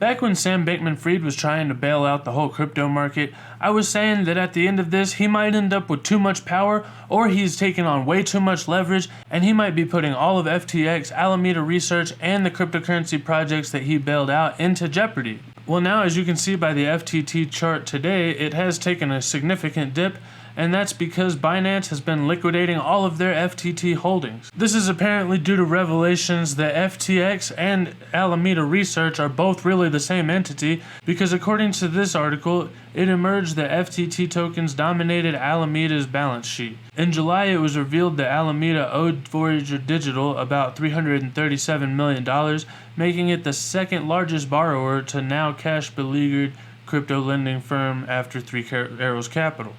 Back when Sam Bankman-Fried was trying to bail out the whole crypto market, I was saying that at the end of this, he might end up with too much power, or he's taking on way too much leverage, and he might be putting all of FTX, Alameda Research, and the cryptocurrency projects that he bailed out into jeopardy. Well, now as you can see by the FTT chart today, it has taken a significant dip, and that's because Binance has been liquidating all of their FTT holdings. This is apparently due to revelations that FTX and Alameda Research are both really the same entity, because according to this article, it emerged that FTT tokens dominated Alameda's balance sheet. In July, it was revealed that Alameda owed Voyager Digital about $337 million, making it the second largest borrower to now cash-beleaguered crypto lending firm after Three Arrows Capital.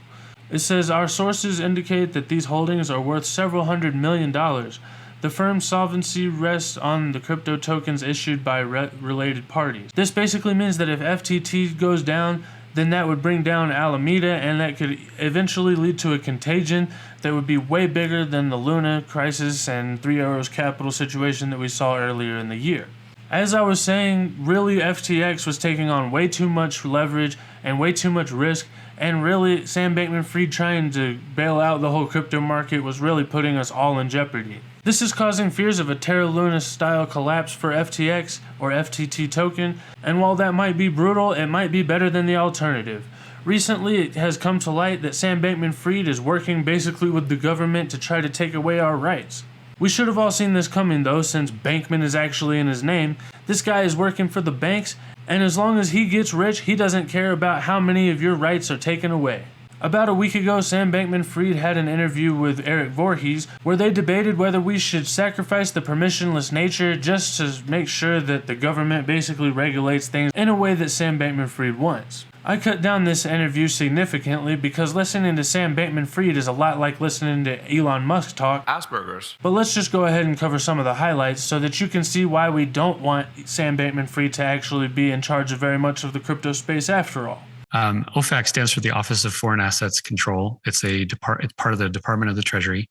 It says, our sources indicate that these holdings are worth several $100 million. The firm's solvency rests on the crypto tokens issued by related parties. This basically means that if FTT goes down, then that would bring down Alameda, and that could eventually lead to a contagion that would be way bigger than the Luna crisis and Three Arrows Capital situation that we saw earlier in the year. As I was saying, really FTX was taking on way too much leverage and way too much risk, and really Sam Bankman-Fried trying to bail out the whole crypto market was really putting us all in jeopardy. This is causing fears of a Terra Luna style collapse for FTX or FTT token, and while that might be brutal, it might be better than the alternative. Recently, it has come to light that Sam Bankman-Fried is working basically with the government to try to take away our rights. We should have all seen this coming though, since Bankman is actually in his name. This guy is working for the banks, and as long as he gets rich, he doesn't care about how many of your rights are taken away. About a week ago, Sam Bankman-Fried had an interview with Erik Voorhees where they debated whether we should sacrifice the permissionless nature just to make sure that the government basically regulates things in a way that Sam Bankman-Fried wants. I cut down this interview significantly because listening to Sam Bankman-Fried is a lot like listening to Elon Musk talk. Asperger's. But let's just go ahead and cover some of the highlights so that you can see why we don't want Sam Bankman-Fried to actually be in charge of very much of the crypto space after all. OFAC stands for the Office of Foreign Assets Control. It's it's part of the Department of the Treasury,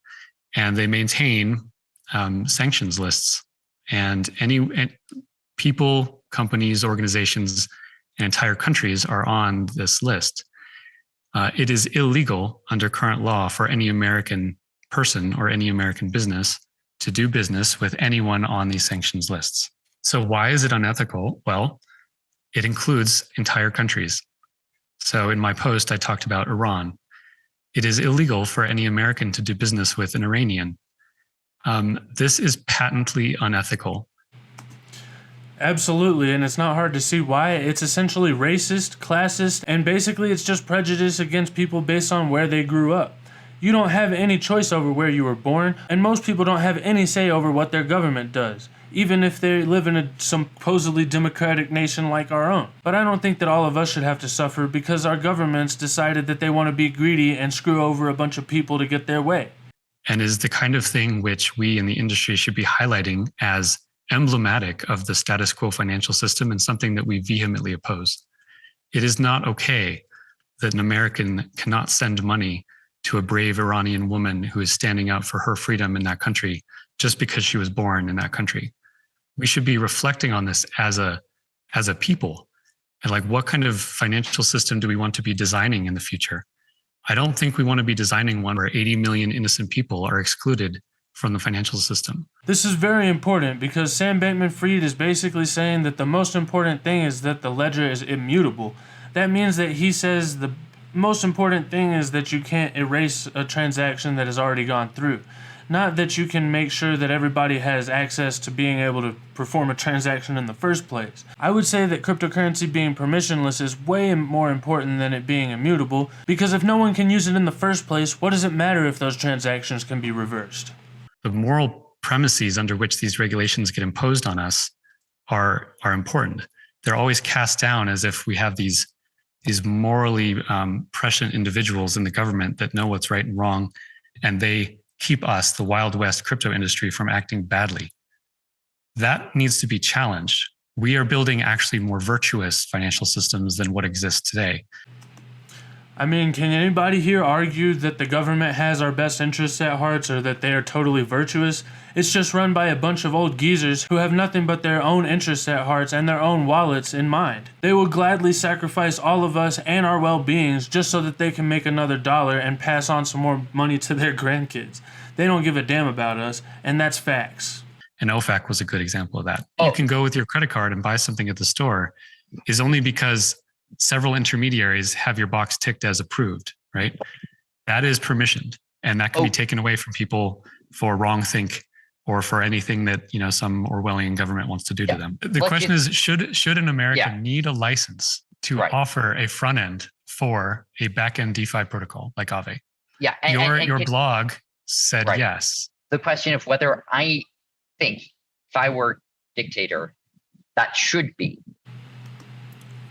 and they maintain sanctions lists. And people, companies, organizations, and entire countries are on this list. It is illegal under current law for any American person or any American business to do business with anyone on these sanctions lists. So why is it unethical? Well, it includes entire countries. So in my post, I talked about Iran. It is illegal for any American to do business with an Iranian. This is patently unethical. Absolutely, and it's not hard to see why. It's essentially racist, classist, and basically it's just prejudice against people based on where they grew up. You don't have any choice over where you were born, and most people don't have any say over what their government does, even if they live in a supposedly democratic nation like our own. But I don't think that all of us should have to suffer because our governments decided that they want to be greedy and screw over a bunch of people to get their way. And is the kind of thing which we in the industry should be highlighting as emblematic of the status quo financial system and something that we vehemently oppose. It is not okay that an American cannot send money to a brave Iranian woman who is standing out for her freedom in that country just because she was born in that country. We should be reflecting on this as a people, and like, what kind of financial system do we want to be designing in the future? I don't think we want to be designing one where 80 million innocent people are excluded from the financial system. This is very important because Sam Bankman-Fried is basically saying that the most important thing is that the ledger is immutable. That means that he says the most important thing is that you can't erase a transaction that has already gone through. Not that you can make sure that everybody has access to being able to perform a transaction in the first place. I would say that cryptocurrency being permissionless is way more important than it being immutable, because if no one can use it in the first place, what does it matter if those transactions can be reversed? The moral premises under which these regulations get imposed on us are important. They're always cast down as if we have these morally prescient individuals in the government that know what's right and wrong, and they keep us, the Wild West crypto industry, from acting badly. That needs to be challenged. We are building actually more virtuous financial systems than what exists today. I mean, can anybody here argue that the government has our best interests at heart or that they are totally virtuous? It's just run by a bunch of old geezers who have nothing but their own interests at heart and their own wallets in mind. They will gladly sacrifice all of us and our well-beings just so that they can make another dollar and pass on some more money to their grandkids. They don't give a damn about us, and that's facts. And OFAC was a good example of that. You can go with your credit card and buy something at the store is only because several intermediaries have your box ticked as approved, right? That is permissioned, and that can be taken away from people for wrongthink or for anything that some Orwellian government wants to do to them. The question is, should an American need a license to offer a front end for a back end DeFi protocol like Aave? Yeah, your blog said yes. The question of whether I think if I were dictator, that should be.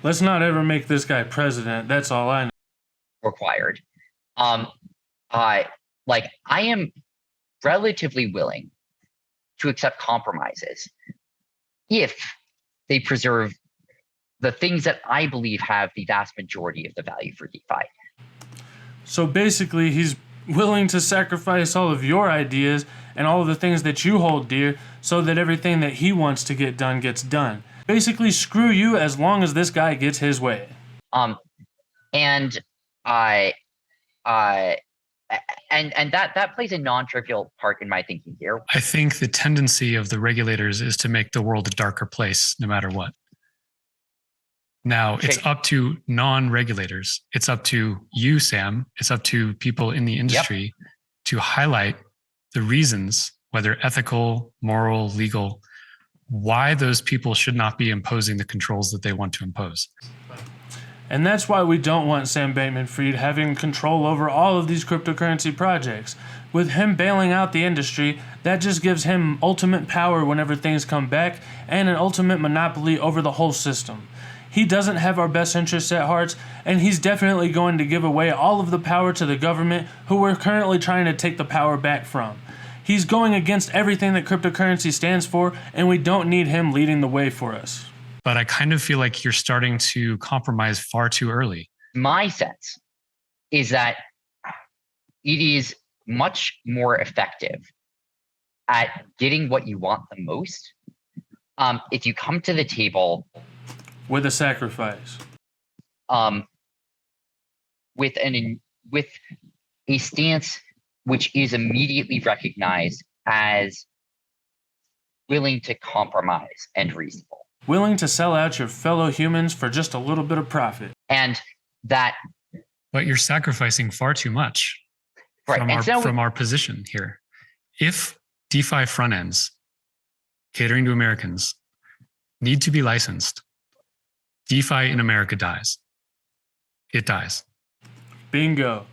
Let's not ever make this guy president. That's all I know. Required. I am relatively willing to accept compromises if they preserve the things that I believe have the vast majority of the value for DeFi. So basically, he's willing to sacrifice all of your ideas and all of the things that you hold dear so that everything that he wants to get done gets done. Basically, screw you as long as this guy gets his way. And that plays a non-trivial part in my thinking here. I think the tendency of the regulators is to make the world a darker place, no matter what. Now, it's up to non-regulators. It's up to you, Sam. It's up to people in the industry to highlight the reasons, whether ethical, moral, legal, why those people should not be imposing the controls that they want to impose. And that's why we don't want Sam Bankman-Fried having control over all of these cryptocurrency projects. With him bailing out the industry, that just gives him ultimate power whenever things come back and an ultimate monopoly over the whole system. He doesn't have our best interests at heart, and he's definitely going to give away all of the power to the government, who we're currently trying to take the power back from. He's going against everything that cryptocurrency stands for, and we don't need him leading the way for us. But I kind of feel like you're starting to compromise far too early. My sense is that it is much more effective at getting what you want the most if you come to the table with a sacrifice, with a stance which is immediately recognized as willing to compromise and reasonable. Willing to sell out your fellow humans for just a little bit of profit. And that... But you're sacrificing far too much from our position here. If DeFi front ends catering to Americans need to be licensed, DeFi in America dies. It dies. Bingo.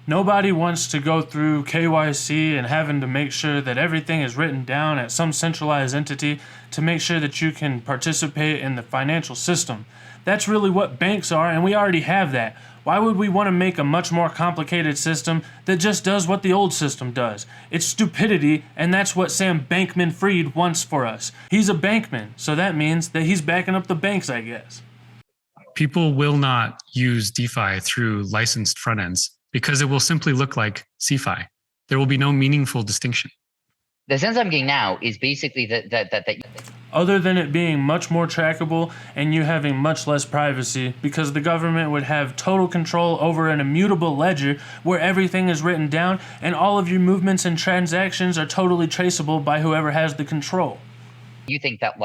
Nobody wants to go through KYC and having to make sure that everything is written down at some centralized entity to make sure that you can participate in the financial system. That's really what banks are, and we already have that. Why would we want to make a much more complicated system that just does what the old system does? It's stupidity, and that's what Sam Bankman-Fried wants for us. He's a bankman, so that means that he's backing up the banks, I guess. People will not use DeFi through licensed front ends because it will simply look like CeFi. There will be no meaningful distinction. The sense I'm getting now is basically that other than it being much more trackable and you having much less privacy, because the government would have total control over an immutable ledger where everything is written down and all of your movements and transactions are totally traceable by whoever has the control. You think that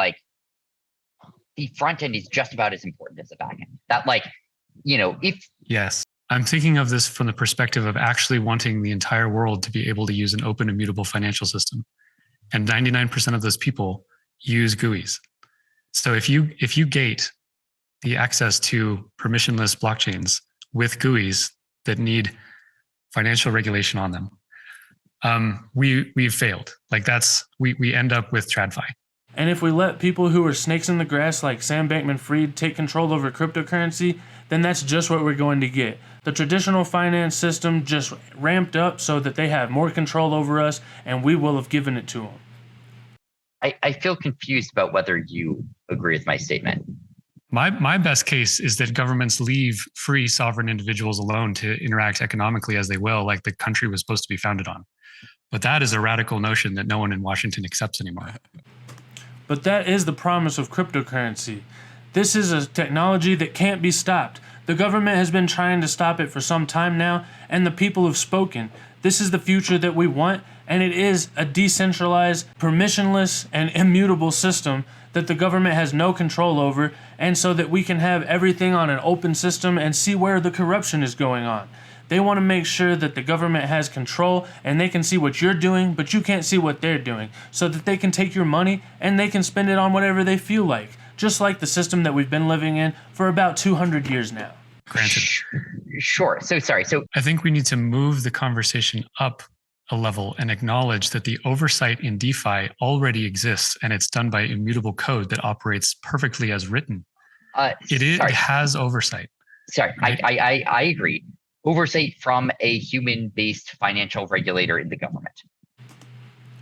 the front end is just about as important as the back end. That if... Yes. I'm thinking of this from the perspective of actually wanting the entire world to be able to use an open, immutable financial system. And 99% of those people use GUIs. So if you gate the access to permissionless blockchains with GUIs that need financial regulation on them, we've failed. We end up with TradFi. And if we let people who are snakes in the grass like Sam Bankman-Fried take control over cryptocurrency, then that's just what we're going to get. The traditional finance system just ramped up so that they have more control over us, and we will have given it to them. I feel confused about whether you agree with my statement. My best case is that governments leave free sovereign individuals alone to interact economically as they will, like the country was supposed to be founded on. But that is a radical notion that no one in Washington accepts anymore. But that is the promise of cryptocurrency. This is a technology that can't be stopped. The government has been trying to stop it for some time now, and the people have spoken. This is the future that we want, and it is a decentralized, permissionless, and immutable system that the government has no control over, and so that we can have everything on an open system and see where the corruption is going on. They want to make sure that the government has control and they can see what you're doing, but you can't see what they're doing, so that they can take your money and they can spend it on whatever they feel like, just like the system that we've been living in for about 200 years now. Granted. Sure. So sorry. So I think we need to move the conversation up a level and acknowledge that the oversight in DeFi already exists, and it's done by immutable code that operates perfectly as written. It has oversight. Sorry, right? I agree. Oversight from a human-based financial regulator in the government.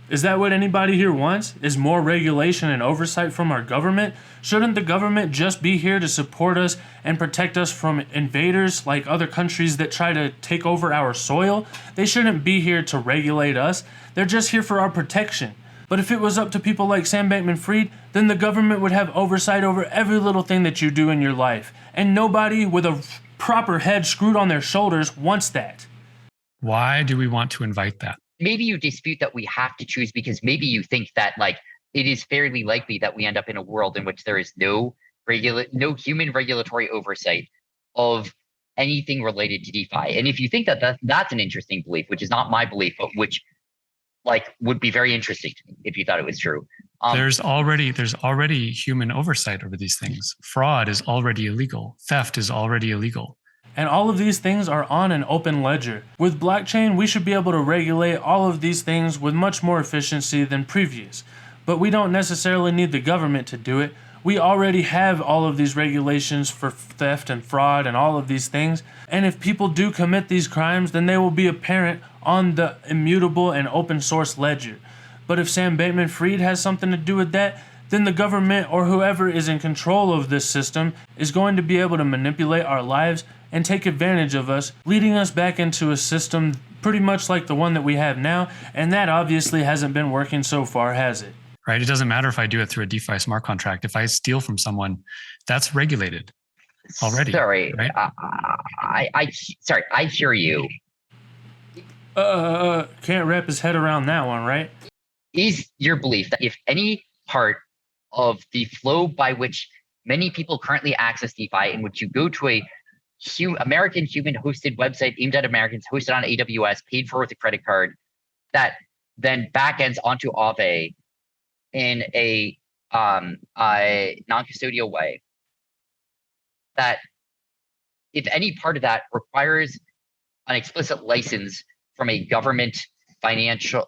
Is that what anybody here wants? Is more regulation and oversight from our government? Shouldn't the government just be here to support us and protect us from invaders like other countries that try to take over our soil? They shouldn't be here to regulate us. They're just here for our protection. But if it was up to people like Sam Bankman-Fried, then the government would have oversight over every little thing that you do in your life. And nobody with a proper head screwed on their shoulders wants that. Why do we want to invite that? Maybe you dispute that we have to choose because maybe you think that like it is fairly likely that we end up in a world in which there is no human regulatory oversight of anything related to DeFi. And if you think that that's an interesting belief, which is not my belief, but which like would be very interesting to me if you thought it was true. There's already human oversight over these things. Fraud is already illegal. Theft is already illegal. And all of these things are on an open ledger. With blockchain, we should be able to regulate all of these things with much more efficiency than previous. But we don't necessarily need the government to do it. We already have all of these regulations for theft and fraud and all of these things. And if people do commit these crimes, then they will be apparent on the immutable and open source ledger. But if Sam Bankman-Fried has something to do with that, then the government or whoever is in control of this system is going to be able to manipulate our lives and take advantage of us, leading us back into a system pretty much like the one that we have now, and that obviously hasn't been working so far, has it? Right. It doesn't matter if I do it through a DeFi smart contract. If I steal from someone, that's regulated already. Sorry, right? I hear you. Can't wrap his head around that one, right? Is your belief that if any part of the flow by which many people currently access DeFi, in which you go to a American human hosted website aimed at Americans, hosted on AWS, paid for with a credit card, that then backends onto Aave in a non-custodial way, that if any part of that requires an explicit license from a government financial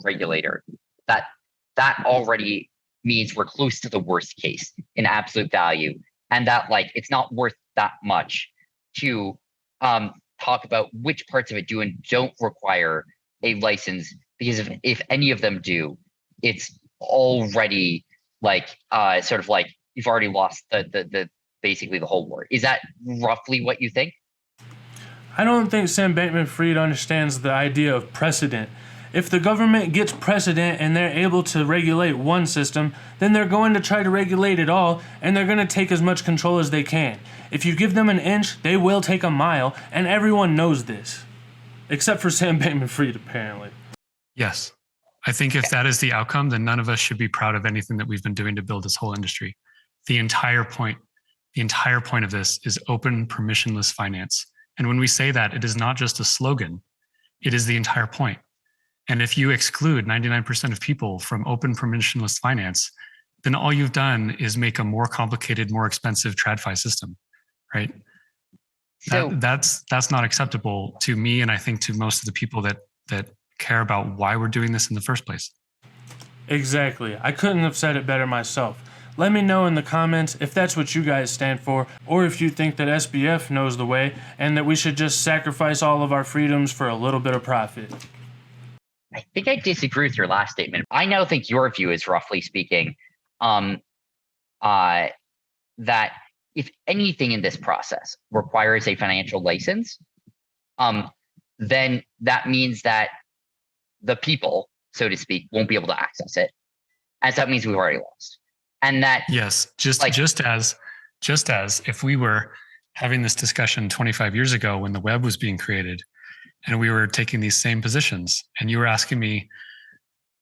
regulator, that already means we're close to the worst case in absolute value, and that like it's not worth that much to talk about which parts of it do and don't require a license, because if any of them do, it's already like sort of like you've already lost the basically the whole war. Is that roughly what you think? I don't think Sam Bankman-Fried understands the idea of precedent. If the government gets precedent and they're able to regulate one system, then they're going to try to regulate it all, and they're going to take as much control as they can. If you give them an inch, they will take a mile, and everyone knows this. Except for Sam Bankman-Fried, apparently. Yes. I think if that is the outcome, then none of us should be proud of anything that we've been doing to build this whole industry. The entire point of this is open, permissionless finance. And when we say that, it is not just a slogan. It is the entire point. And if you exclude 99% of people from open permissionless finance, then all you've done is make a more complicated, more expensive TradFi system, right? So that's not acceptable to me, and I think to most of the people that care about why we're doing this in the first place. Exactly. I couldn't have said it better myself. Let me know in the comments if that's what you guys stand for, or if you think that SBF knows the way and that we should just sacrifice all of our freedoms for a little bit of profit. I think I disagree with your last statement. I now think your view is, roughly speaking, that if anything in this process requires a financial license, then that means that the people, so to speak, won't be able to access it. And so that means we've already lost. And that yes, just as if we were having this discussion 25 years ago when the web was being created, and we were taking these same positions, and you were asking me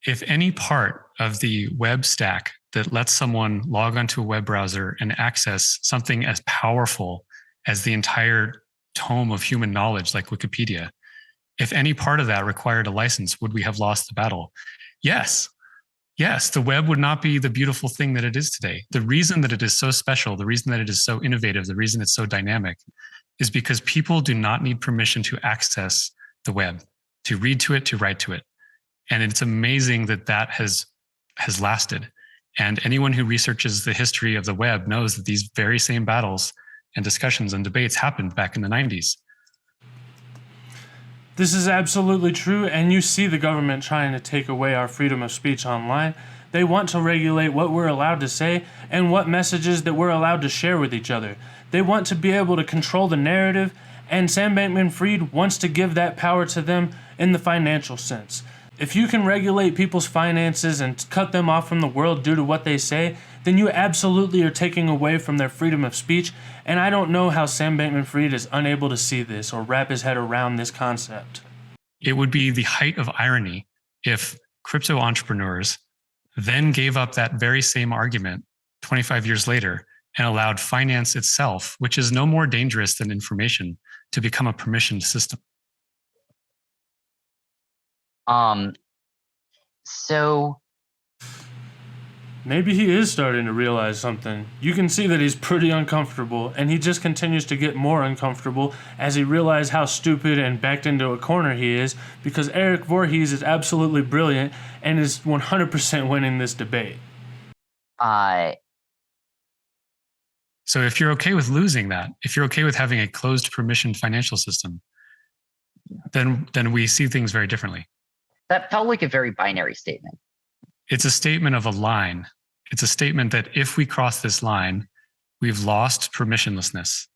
if any part of the web stack that lets someone log onto a web browser and access something as powerful as the entire tome of human knowledge like Wikipedia, if any part of that required a license, would we have lost the battle? Yes. Yes, the web would not be the beautiful thing that it is today. The reason that it is so special, the reason that it is so innovative, the reason it's so dynamic is because people do not need permission to access the web, to read to it, to write to it. And it's amazing that that has lasted. And anyone who researches the history of the web knows that these very same battles and discussions and debates happened back in the 90s. This is absolutely true, and you see the government trying to take away our freedom of speech online. They want to regulate what we're allowed to say and what messages that we're allowed to share with each other. They want to be able to control the narrative, and Sam Bankman-Fried wants to give that power to them in the financial sense. If you can regulate people's finances and cut them off from the world due to what they say, then you absolutely are taking away from their freedom of speech, and I don't know how Sam Bankman-Fried is unable to see this or wrap his head around this concept. It would be the height of irony if crypto entrepreneurs then gave up that very same argument 25 years later and allowed finance itself, which is no more dangerous than information, to become a permissioned system. So maybe he is starting to realize something. You can see that he's pretty uncomfortable, and he just continues to get more uncomfortable as he realizes how stupid and backed into a corner he is, because Erik Voorhees is absolutely brilliant and is 100% winning this debate. So if you're okay with losing that, if you're okay with having a closed permissioned financial system, then we see things very differently. that felt like a very binary statement. It's a statement of a line. It's a statement that if we cross this line, we've lost permissionlessness,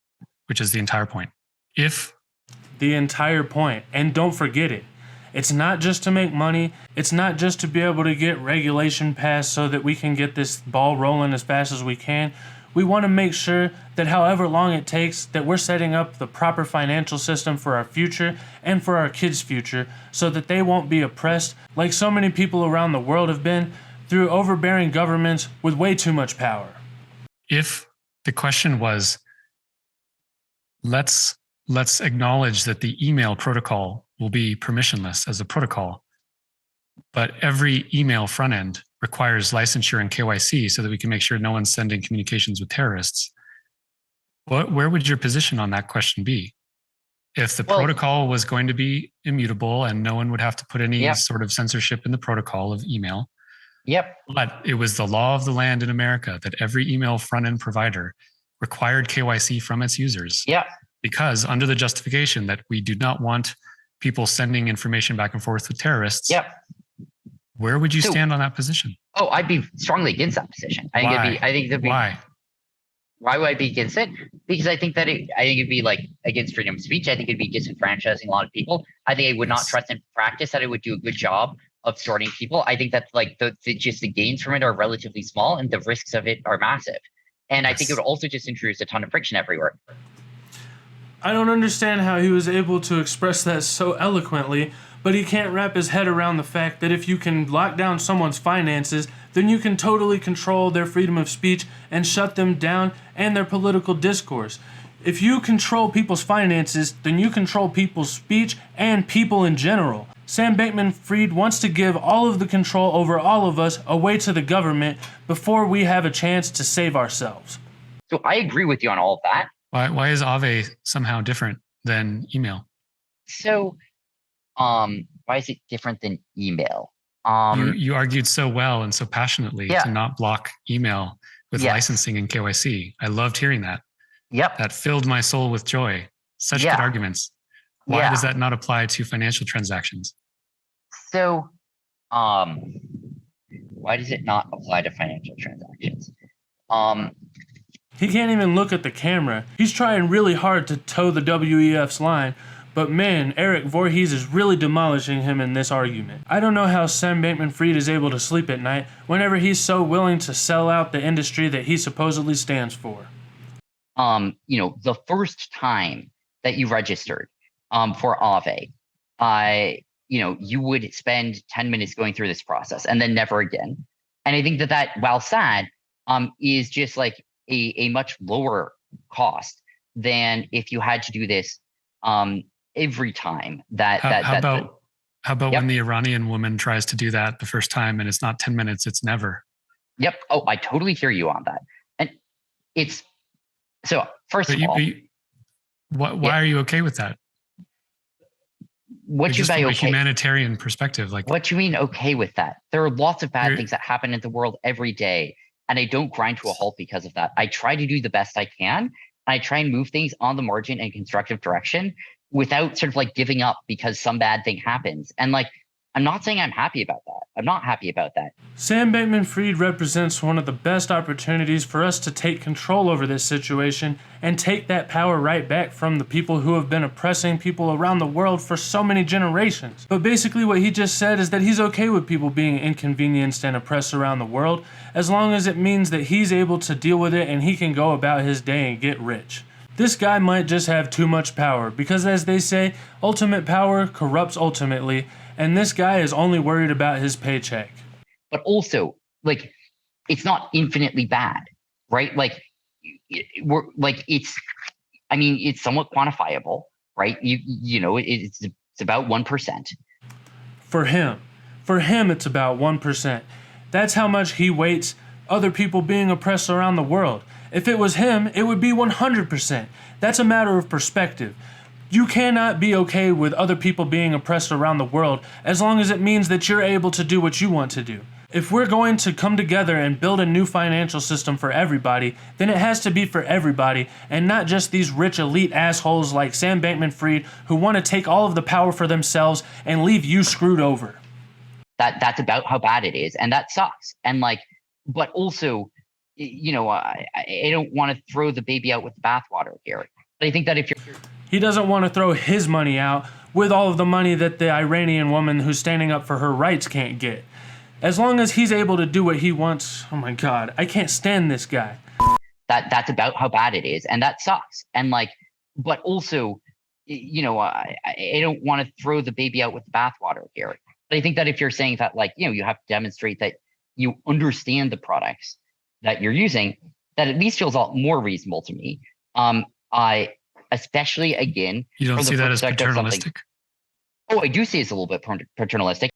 which is the entire point. The entire point. And don't forget it. It's not just to make money. It's not just to be able to get regulation passed so that we can get this ball rolling as fast as we can. We want to make sure that however long it takes, that we're setting up the proper financial system for our future and for our kids' future so that they won't be oppressed like so many people around the world have been through overbearing governments with way too much power. If the question was, let's acknowledge that the email protocol will be permissionless as a protocol, but every email front end requires licensure and KYC so that we can make sure no one's sending communications with terrorists. Where would your position on that question be? If the protocol was going to be immutable and no one would have to put any sort of censorship in the protocol of email, but it was the law of the land in America that every email front end provider required KYC from its users. Because under the justification that we do not want people sending information back and forth with terrorists, where would you stand on that position? Oh, I'd be strongly against that position. Why? Why would I be against it? Because I think it'd be like against freedom of speech. I think it'd be disenfranchising a lot of people. I think I would not trust in practice that it would do a good job of sorting people. I think that like the gains from it are relatively small and the risks of it are massive. And I think it would also just introduce a ton of friction everywhere. I don't understand how he was able to express that so eloquently, but he can't wrap his head around the fact that if you can lock down someone's finances, then you can totally control their freedom of speech and shut them down and their political discourse. If you control people's finances, then you control people's speech and people in general. Sam Bankman-Fried wants to give all of the control over all of us away to the government before we have a chance to save ourselves. So I agree with you on all of that. Why is Aave somehow different than email? So, why is it different than email? You argued so well and so passionately to not block email with licensing and KYC. I loved hearing that. That filled my soul with joy. Such good arguments. Why does that not apply to financial transactions? So, why does it not apply to financial transactions? He can't even look at the camera. He's trying really hard to toe the WEF's line, but man, Erik Voorhees is really demolishing him in this argument. I don't know how Sam Bankman-Fried is able to sleep at night whenever he's so willing to sell out the industry that he supposedly stands for. The first time that you registered for Aave, you would spend 10 minutes going through this process and then never again. And I think that while sad, is just like a much lower cost than if you had to do this every time How about when the Iranian woman tries to do that the first time and it's not 10 minutes, it's never. Yep. Oh, I totally hear you on that. And it's so first of all, why are you okay with that? What you just mean from a okay? humanitarian perspective, like What you mean okay with that? There are lots of bad things that happen in the world every day, and I don't grind to a halt because of that. I try to do the best I can, and I try and move things on the margin in a constructive direction without sort of like giving up because some bad thing happens. And like, I'm not saying I'm happy about that. I'm not happy about that. Sam Bankman-Fried represents one of the best opportunities for us to take control over this situation and take that power right back from the people who have been oppressing people around the world for so many generations. But basically what he just said is that he's okay with people being inconvenienced and oppressed around the world as long as it means that he's able to deal with it and he can go about his day and get rich. This guy might just have too much power because, as they say, ultimate power corrupts ultimately, and this guy is only worried about his paycheck. But also, like, it's not infinitely bad, right? Like, it's somewhat quantifiable, right? It's about 1%. For him, it's about 1%. That's how much he weights other people being oppressed around the world. If it was him, it would be 100%. That's a matter of perspective. You cannot be okay with other people being oppressed around the world as long as it means that you're able to do what you want to do. If we're going to come together and build a new financial system for everybody, then it has to be for everybody and not just these rich elite assholes like Sam Bankman-Fried who want to take all of the power for themselves and leave you screwed over. That's about how bad it is, and that sucks. And like, but also, I don't want to throw the baby out with the bathwater here. But I think that if you're He doesn't want to throw his money out with all of the money that the Iranian woman who's standing up for her rights can't get. As long as he's able to do what he wants, oh my God, I can't stand this guy. That's about how bad it is, and that sucks. And like, but also, I don't want to throw the baby out with the bathwater here. But I think that if you're saying that, like, you have to demonstrate that you understand the products that you're using, that at least feels a lot more reasonable to me. Especially again, you don't see that as paternalistic? Oh, I do see it's a little bit paternalistic.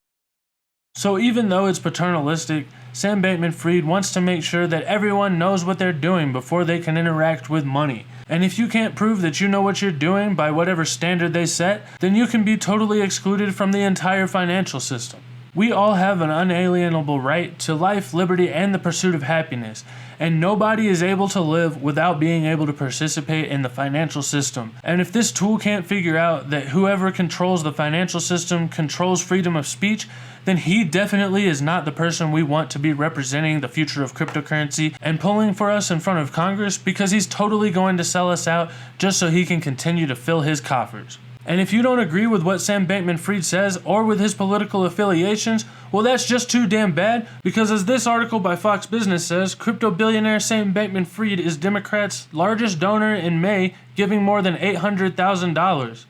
So even though it's paternalistic, Sam Bankman-Fried wants to make sure that everyone knows what they're doing before they can interact with money. And if you can't prove that you know what you're doing by whatever standard they set, then you can be totally excluded from the entire financial system. We all have an unalienable right to life, liberty, and the pursuit of happiness, and nobody is able to live without being able to participate in the financial system. And if this tool can't figure out that whoever controls the financial system controls freedom of speech, then he definitely is not the person we want to be representing the future of cryptocurrency and pulling for us in front of Congress, because he's totally going to sell us out just so he can continue to fill his coffers. And if you don't agree with what Sam Bankman-Fried says or with his political affiliations, well, that's just too damn bad, because as this article by Fox Business says, crypto billionaire Sam Bankman-Fried is Democrats' largest donor in May, giving more than $800,000.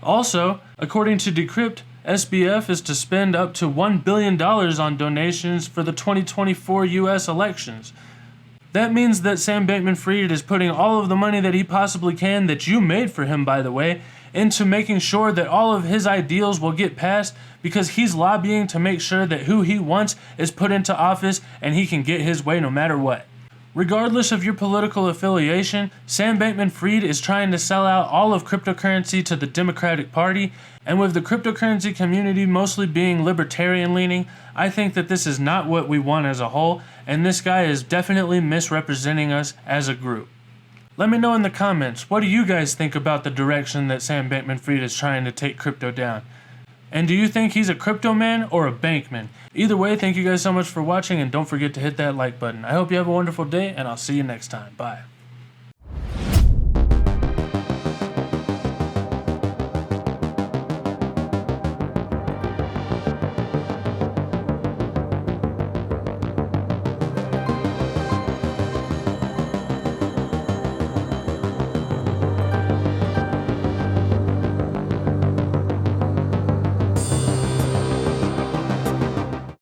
Also, according to Decrypt, SBF is to spend up to $1 billion on donations for the 2024 US elections. That means that Sam Bankman-Fried is putting all of the money that he possibly can, that you made for him, by the way, into making sure that all of his ideals will get passed, because he's lobbying to make sure that who he wants is put into office and he can get his way no matter what. Regardless of your political affiliation, Sam Bankman-Fried is trying to sell out all of cryptocurrency to the Democratic Party, and with the cryptocurrency community mostly being libertarian-leaning, I think that this is not what we want as a whole, and this guy is definitely misrepresenting us as a group. Let me know in the comments, what do you guys think about the direction that Sam Bankman-Fried is trying to take crypto down? And do you think he's a crypto man or a bankman? Either way, thank you guys so much for watching, and don't forget to hit that like button. I hope you have a wonderful day, and I'll see you next time. Bye.